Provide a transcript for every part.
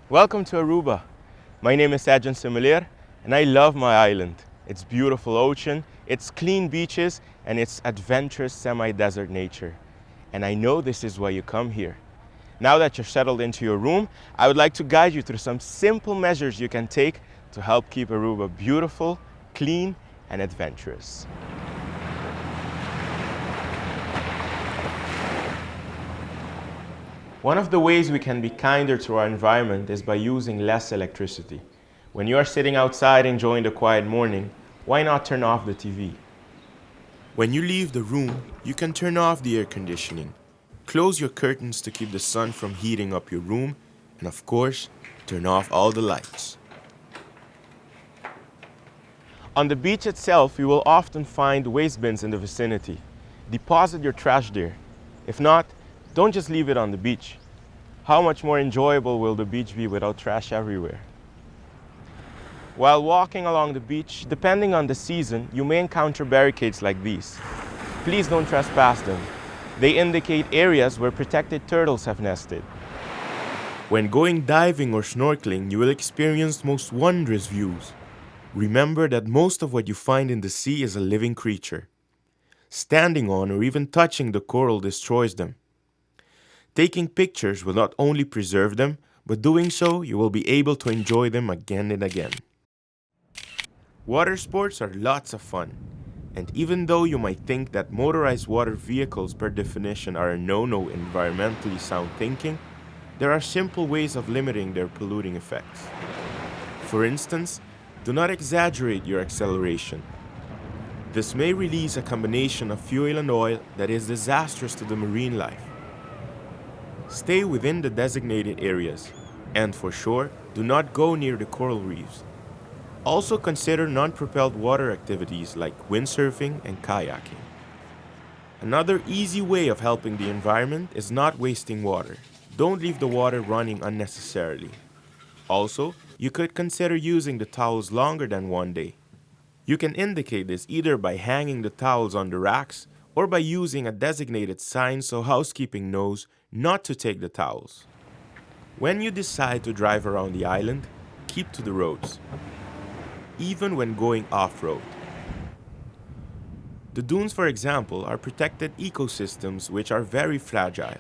Welcome to Aruba. My name is Adventurous and I love my island. Its beautiful ocean, its clean beaches, and its adventurous semi-desert nature. And I know this is why you come here. Now that you're settled into your room, I would like to guide you through some simple measures you can take to help keep Aruba beautiful, clean, and adventurous. One of the ways we can be kinder to our environment is by using less electricity. When you are sitting outside enjoying the quiet morning, why not turn off the TV? When you leave the room, you can turn off the air conditioning. Close your curtains to keep the sun from heating up your room, and of course, turn off all the lights. On the beach itself, you will often find waste bins in the vicinity. Deposit your trash there. If not, don't just leave it on the beach. How much more enjoyable will the beach be without trash everywhere? While walking along the beach, depending on the season, you may encounter barricades like these. Please don't trespass them. They indicate areas where protected turtles have nested. When going diving or snorkeling, you will experience most wondrous views. Remember that most of what you find in the sea is a living creature. Standing on or even touching the coral destroys them. Taking pictures will not only preserve them, but doing so, you will be able to enjoy them again and again. Water sports are lots of fun. And even though you might think that motorized water vehicles per definition are a no-no environmentally sound thinking, there are simple ways of limiting their polluting effects. For instance, do not exaggerate your acceleration. This may release a combination of fuel and oil that is disastrous to the marine life. Stay within the designated areas, and for sure, do not go near the coral reefs. Also consider non-propelled water activities like windsurfing and kayaking. Another easy way of helping the environment is not wasting water. Don't leave the water running unnecessarily. Also, you could consider using the towels longer than one day. You can indicate this either by hanging the towels on the racks or by using a designated sign so housekeeping knows not to take the towels. When you decide to drive around the island, keep to the roads, even when going off-road. The dunes, for example, are protected ecosystems which are very fragile.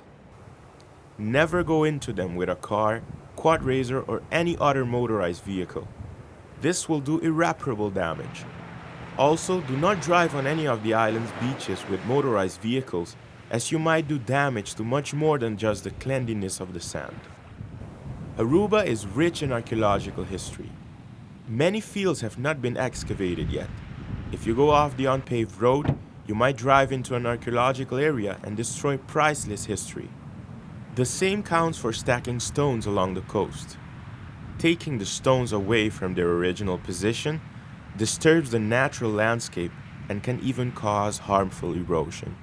Never go into them with a car, quad racer, or any other motorized vehicle. This will do irreparable damage. Also, do not drive on any of the island's beaches with motorized vehicles, as you might do damage to much more than just the cleanliness of the sand. Aruba is rich in archaeological history. Many fields have not been excavated yet. If you go off the unpaved road, you might drive into an archaeological area and destroy priceless history. The same counts for stacking stones along the coast. Taking the stones away from their original position disturbs the natural landscape and can even cause harmful erosion.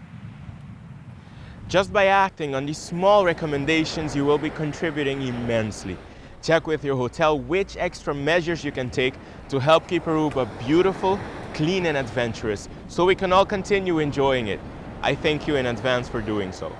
Just by acting on these small recommendations, you will be contributing immensely. Check with your hotel which extra measures you can take to help keep Aruba beautiful, clean, and adventurous, so we can all continue enjoying it. I thank you in advance for doing so.